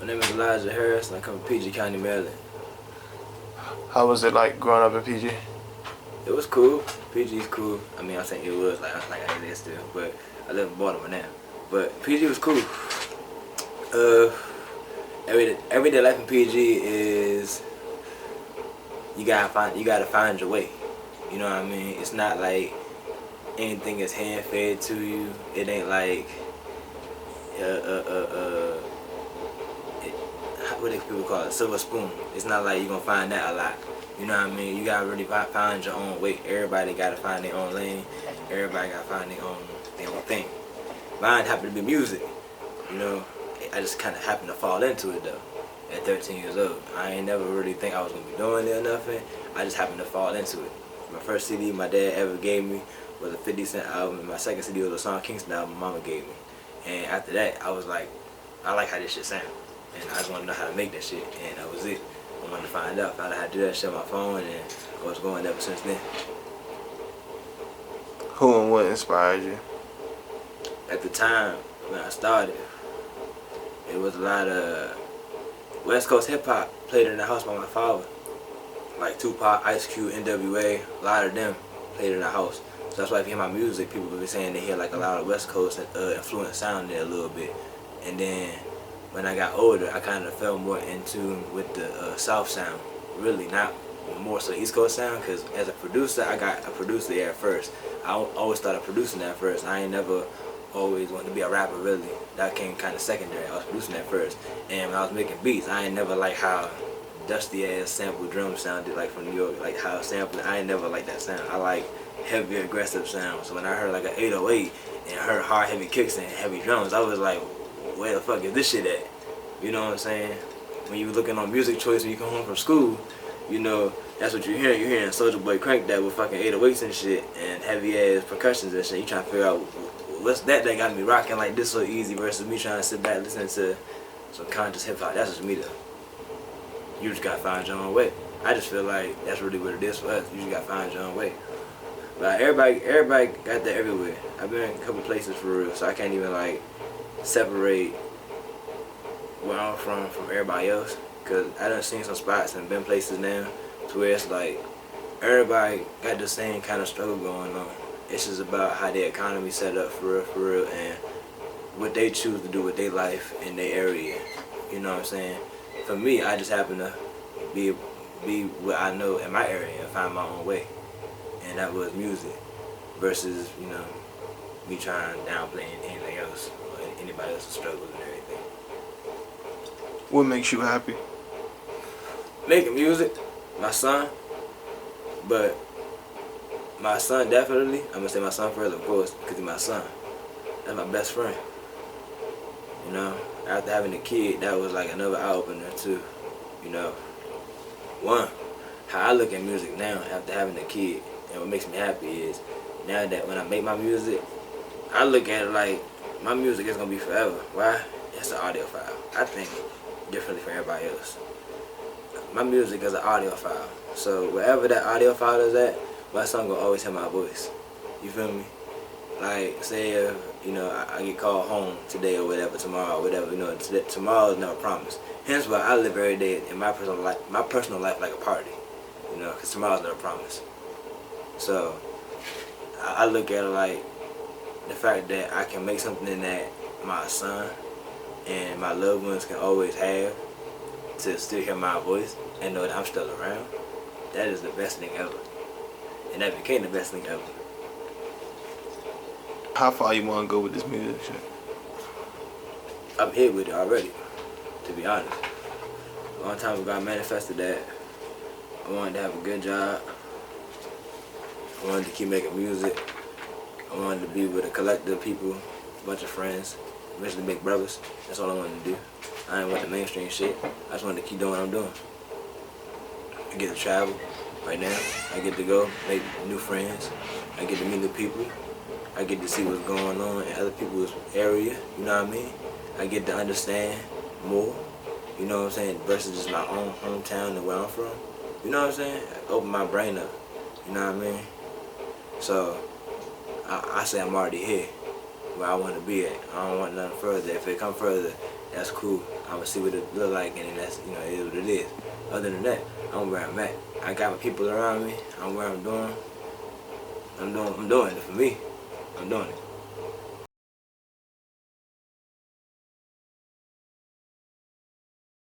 My name is Elijah Harris, and I come from PG County, Maryland. How was it like growing up in PG? It was cool. PG's cool. I mean, I think it was like it is still, but I live in Baltimore now. But PG was cool. Everyday life in PG is you gotta find your way. You know what I mean? It's not like anything is hand fed to you. It ain't like what do people call it? Silver spoon. It's not like you're gonna find that a lot. You know what I mean? You gotta really find your own way. Everybody gotta find their own lane. Everybody gotta find their own thing. Mine happened to be music. You know, I just kind of happened to fall into it though. At 13 years old, I ain't never really think I was gonna be doing it or nothing. I just happened to fall into it. My first CD my dad ever gave me was a 50 Cent album, and my second CD was a Sean Kingston album my mama gave me. And after that, I was like, I like how this shit sound, and I just want to know how to make that shit, and that was it. I wanted to find out how to do that shit on my phone, and I was going ever since then. Who and what inspired you? At the time when I started, it was a lot of West Coast hip hop played in the house by my father. Like Tupac, Ice Cube, NWA, a lot of them played in the house. So that's why if you hear my music, people will be saying they hear like a lot of West Coast influence sound there a little bit. And then when I got older, I kind of fell more in tune with the South sound. Really, not more so East Coast sound, because as a producer, I got a producer there at first. I always started producing that first. I ain't never always wanted to be a rapper, really. That came kind of secondary. I was producing that first. And when I was making beats, I ain't never like how dusty ass sample drum sounded like from New York, like how sampling. I ain't never like that sound. I like heavy aggressive sound. So when I heard like an 808 and heard hard heavy kicks and heavy drums, I was like, where the fuck is this shit at? You know what I'm saying? When you looking on Music Choice when you come home from school, you know, that's what you're hearing. You're hearing Soulja Boy crank that with fucking 808s and shit and heavy ass percussions and shit. You trying to figure out what's that got me rocking like this so easy versus me trying to sit back listening to some conscious hip hop. That's just me though. You just gotta find your own way. I just feel like that's really what it is for us. You just gotta find your own way. But everybody got that everywhere. I've been in a couple places for real, so I can't even like separate where I'm from everybody else. Cause I done seen some spots and been places now to where it's like everybody got the same kind of struggle going on. It's just about how their economy set up for real, and what they choose to do with their life in their area. You know what I'm saying? For me, I just happen to be what I know in my area and find my own way, and that was music. Versus, you know, me trying downplay anything else or anybody else's struggles and everything. What makes you happy? Making music, my son, but my son definitely. I'm gonna say my son first, of course, because he's my son. That's my best friend. You know, after having a kid, that was like another eye opener too. You know, one, how I look at music now after having a kid, and what makes me happy is now that when I make my music, I look at it like my music is gonna be forever. Why? It's an audio file. I think differently from everybody else. My music is an audio file, so wherever that audio file is at, my son gonna always hear my voice. You feel me? Like, say you know, I get called home today or whatever, tomorrow or whatever, you know, tomorrow is never promised. Hence why I live every day in my personal life like a party, you know, because tomorrow's never promised. So, I look at it like the fact that I can make something that my son and my loved ones can always have to still hear my voice and know that I'm still around. That is the best thing ever. And that became the best thing ever. How far you want to go with this music shit? I'm here with it already, to be honest. A long time ago I manifested that. I wanted to have a good job. I wanted to keep making music. I wanted to be with a collective of people, a bunch of friends, eventually big brothers. That's all I wanted to do. I didn't want the mainstream shit. I just wanted to keep doing what I'm doing. I get to travel right now. I get to go make new friends. I get to meet new people. I get to see what's going on in other people's area, you know what I mean? I get to understand more, you know what I'm saying, versus just my own hometown and where I'm from. You know what I'm saying? I open my brain up, you know what I mean? So, I say I'm already here, where I want to be at. I don't want nothing further. If it come further, that's cool. I'm gonna see what it look like, and then that's, you know, it is what it is. Other than that, I'm where I'm at. I got my people around me. I'm where I'm doing. I'm doing it for me. I'm doing it.